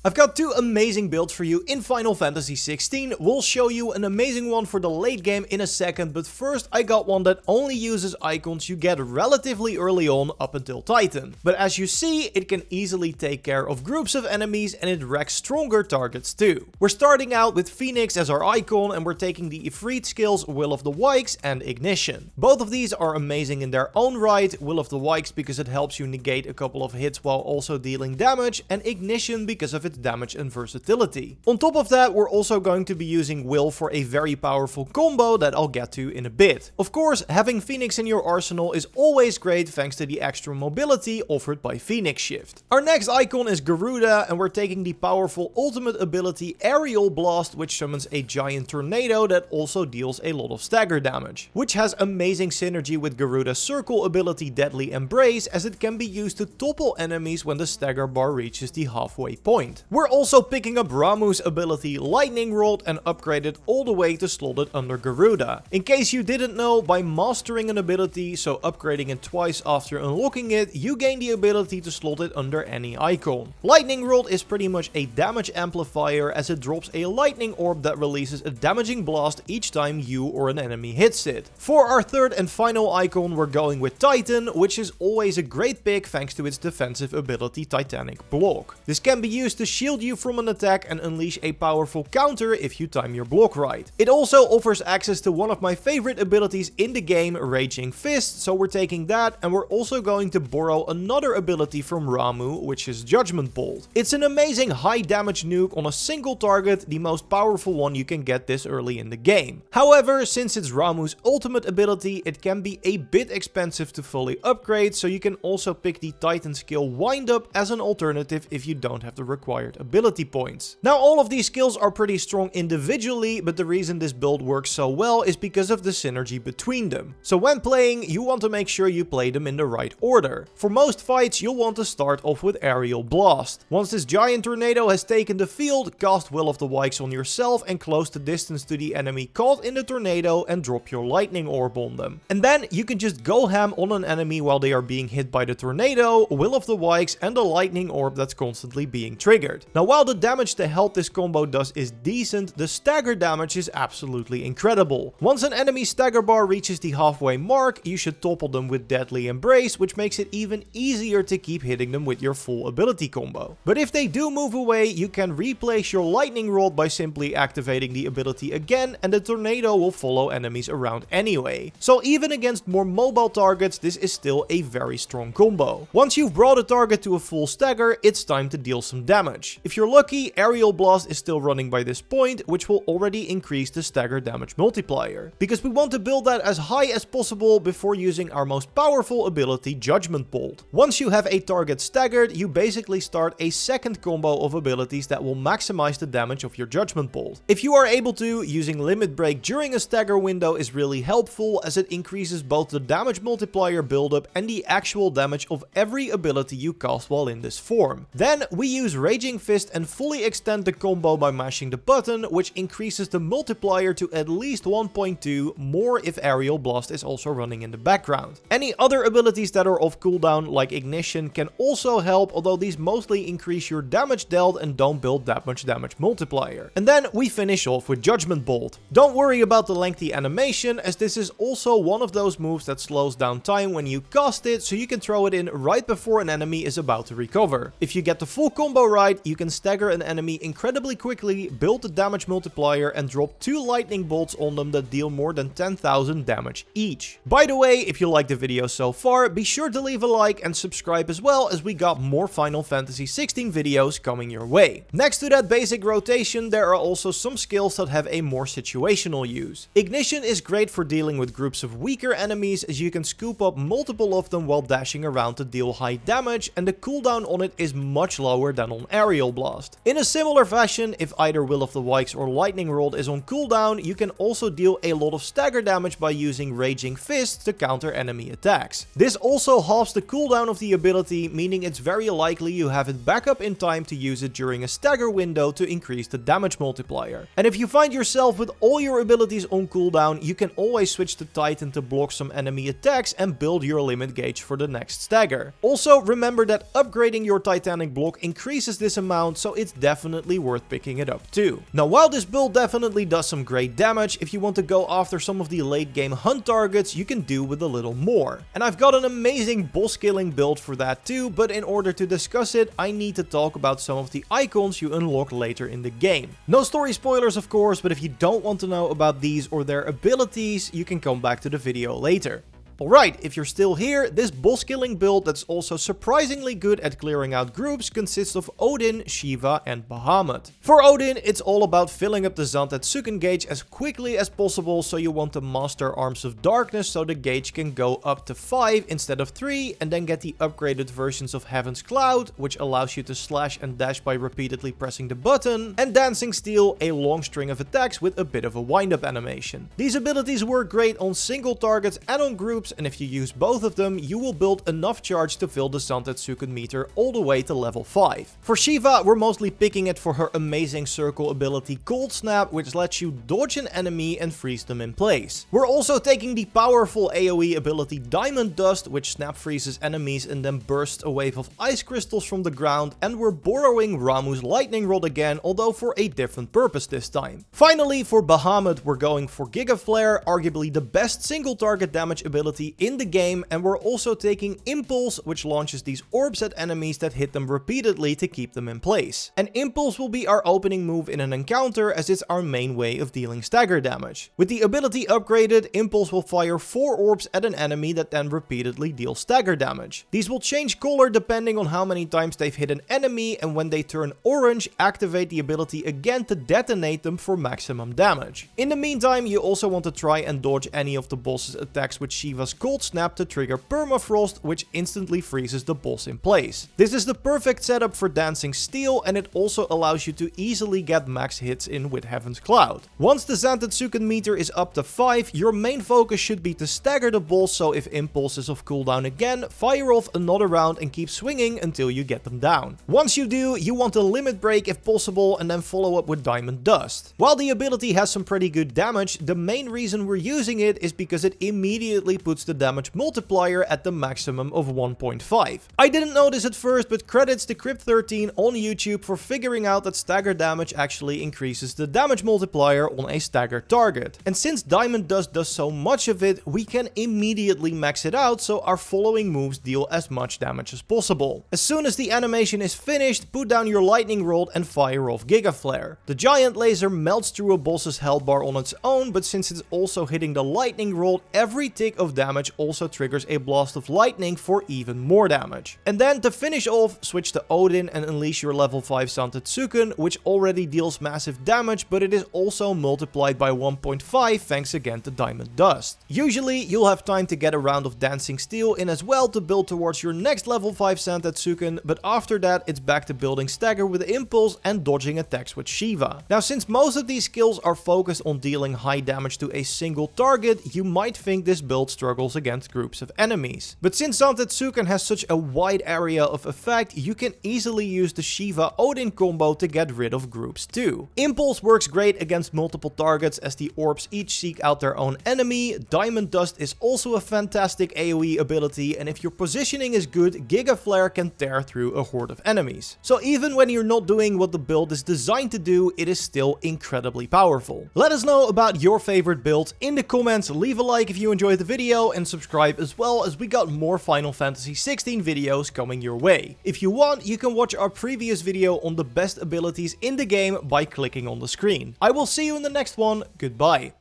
I've got two amazing builds for you in Final Fantasy 16. We'll show you an amazing one for the late game in a second, but first I got one that only uses icons you get relatively early on up until Titan. But as you see, it can easily take care of groups of enemies and it wrecks stronger targets too. We're starting out with Phoenix as our icon and we're taking the Ifrit skills Will of the Wikes and Ignition. Both of these are amazing in their own right. Will of the Wikes because it helps you negate a couple of hits while also dealing damage, and Ignition because of its damage and versatility. On top of that, we're also going to be using Will for a very powerful combo that I'll get to in a bit. Of course, having Phoenix in your arsenal is always great thanks to the extra mobility offered by Phoenix Shift. Our next icon is Garuda and we're taking the powerful ultimate ability Aerial Blast, which summons a giant tornado that also deals a lot of stagger damage, which has amazing synergy with Garuda's circle ability Deadly Embrace, as it can be used to topple enemies when the stagger bar reaches the halfway point. We're also picking up Ramuh's ability Lightning Rod and upgrade it all the way to slot it under Garuda. In case you didn't know, by mastering an ability, so upgrading it twice after unlocking it, you gain the ability to slot it under any icon. Lightning Rod is pretty much a damage amplifier, as it drops a lightning orb that releases a damaging blast each time you or an enemy hits it. For our third and final icon, we're going with Titan, which is always a great pick thanks to its defensive ability Titanic Block. This can be used to shield you from an attack and unleash a powerful counter if you time your block right. It also offers access to one of my favorite abilities in the game, Raging Fist, so we're taking that, and we're also going to borrow another ability from Ramuh, which is Judgment Bolt. It's an amazing high damage nuke on a single target, the most powerful one you can get this early in the game. However, since it's Ramuh's ultimate ability, it can be a bit expensive to fully upgrade, so you can also pick the Titan skill Wind Up as an alternative if you don't have the required ability points. Now, all of these skills are pretty strong individually, but the reason this build works so well is because of the synergy between them. So when playing, you want to make sure you play them in the right order. For most fights, you'll want to start off with Aerial Blast. Once this giant tornado has taken the field, cast Will of the Wikes on yourself and close the distance to the enemy caught in the tornado and drop your lightning orb on them. And then you can just go ham on an enemy while they are being hit by the tornado, Will of the Wikes and the lightning orb that's constantly being triggered. Now, while the damage to health this combo does is decent, the stagger damage is absolutely incredible. Once an enemy's stagger bar reaches the halfway mark, you should topple them with Deadly Embrace, which makes it even easier to keep hitting them with your full ability combo. But if they do move away, you can replace your lightning rod by simply activating the ability again, and the tornado will follow enemies around anyway. So even against more mobile targets, this is still a very strong combo. Once you've brought a target to a full stagger, it's time to deal some damage. If you're lucky, Aerial Blast is still running by this point, which will already increase the stagger damage multiplier, because we want to build that as high as possible before using our most powerful ability, Judgment Bolt. Once you have a target staggered, you basically start a second combo of abilities that will maximize the damage of your Judgment Bolt. If you are able to, using Limit Break during a stagger window is really helpful, as it increases both the damage multiplier buildup and the actual damage of every ability you cast while in this form. Then we use Raging Fist and fully extend the combo by mashing the button, which increases the multiplier to at least 1.2, more if Aerial Blast is also running in the background. Any other abilities that are off cooldown, like Ignition, can also help, although these mostly increase your damage dealt and don't build that much damage multiplier. And then we finish off with Judgment Bolt. Don't worry about the lengthy animation, as this is also one of those moves that slows down time when you cast it, so you can throw it in right before an enemy is about to recover. If you get the full combo right, you can stagger an enemy incredibly quickly, build the damage multiplier and drop 2 lightning bolts on them that deal more than 10,000 damage each. By the way, if you liked the video so far, be sure to leave a like and subscribe as well, as we got more Final Fantasy 16 videos coming your way. Next to that basic rotation, there are also some skills that have a more situational use. Ignition is great for dealing with groups of weaker enemies, as you can scoop up multiple of them while dashing around to deal high damage, and the cooldown on it is much lower than on Aerial Blast. In a similar fashion, if either Will of the Wikes or Lightning Rod is on cooldown, you can also deal a lot of stagger damage by using Raging Fist to counter enemy attacks. This also halves the cooldown of the ability, meaning it's very likely you have it back up in time to use it during a stagger window to increase the damage multiplier. And if you find yourself with all your abilities on cooldown, you can always switch to Titan to block some enemy attacks and build your limit gauge for the next stagger. Also, remember that upgrading your Titanic block increases this this amount, so it's definitely worth picking it up too. Now while this build definitely does some great damage, if you want to go after some of the late game hunt targets, you can do with a little more. And I've got an amazing boss killing build for that too, but in order to discuss it, I need to talk about some of the icons you unlock later in the game. No story spoilers of course, but if you don't want to know about these or their abilities, you can come back to the video later. Alright, if you're still here, this boss killing build that's also surprisingly good at clearing out groups consists of Odin, Shiva and Bahamut. For Odin, it's all about filling up the Zantetsuken gauge as quickly as possible, so you want to master Arms of Darkness so the gauge can go up to 5 instead of 3, and then get the upgraded versions of Heaven's Cloud, which allows you to slash and dash by repeatedly pressing the button, and Dancing Steel, a long string of attacks with a bit of a wind-up animation. These abilities work great on single targets and on groups, and if you use both of them, you will build enough charge to fill the Zantetsuken meter all the way to level 5. For Shiva, we're mostly picking it for her amazing circle ability Cold Snap, which lets you dodge an enemy and freeze them in place. We're also taking the powerful AoE ability Diamond Dust, which snap freezes enemies and then bursts a wave of ice crystals from the ground, and we're borrowing Ramuh's Lightning Rod again, although for a different purpose this time. Finally, for Bahamut, we're going for Giga Flare, arguably the best single target damage ability in the game, and we're also taking Impulse, which launches these orbs at enemies that hit them repeatedly to keep them in place. And Impulse will be our opening move in an encounter, as it's our main way of dealing stagger damage. With the ability upgraded, Impulse will fire 4 orbs at an enemy that then repeatedly deal stagger damage. These will change color depending on how many times they've hit an enemy, and when they turn orange, activate the ability again to detonate them for maximum damage. In the meantime, you also want to try and dodge any of the boss's attacks with Shiva's Cold Snap to trigger Permafrost, which instantly freezes the boss in place. This is the perfect setup for Dancing Steel, and it also allows you to easily get max hits in with Heaven's Cloud. Once the Zantetsuken meter is up to 5, your main focus should be to stagger the boss, so if Impulse is off cooldown again, fire off another round and keep swinging until you get them down. Once you do, you want to limit break if possible, and then follow up with Diamond Dust. While the ability has some pretty good damage, the main reason we're using it is because it immediately puts the damage multiplier at the maximum of 1.5. I didn't know this at first, but credits to Crypt13 on YouTube for figuring out that stagger damage actually increases the damage multiplier on a staggered target. And since Diamond Dust does so much of it, we can immediately max it out so our following moves deal as much damage as possible. As soon as the animation is finished, put down your Lightning Rod and fire off Giga Flare. The giant laser melts through a boss's health bar on its own, but since it's also hitting the Lightning Rod, every tick of damage also triggers a blast of lightning for even more damage. And then to finish off, switch to Odin and unleash your level 5 Zantetsuken, which already deals massive damage, but it is also multiplied by 1.5 thanks again to Diamond Dust. Usually you'll have time to get a round of Dancing Steel in as well to build towards your next level 5 Zantetsuken, but after that it's back to building stagger with Impulse and dodging attacks with Shiva. Now since most of these skills are focused on dealing high damage to a single target, you might think this build struggles against groups of enemies. But since Zantetsuken has such a wide area of effect, you can easily use the Shiva-Odin combo to get rid of groups too. Impulse works great against multiple targets as the orbs each seek out their own enemy. Diamond Dust is also a fantastic AoE ability, and if your positioning is good, Giga Flare can tear through a horde of enemies. So even when you're not doing what the build is designed to do, it is still incredibly powerful. Let us know about your favorite builds in the comments, leave a like if you enjoyed the video, and subscribe as well, as we got more Final Fantasy 16 videos coming your way. If you want, you can watch our previous video on the best abilities in the game by clicking on the screen. I will see you in the next one. Goodbye.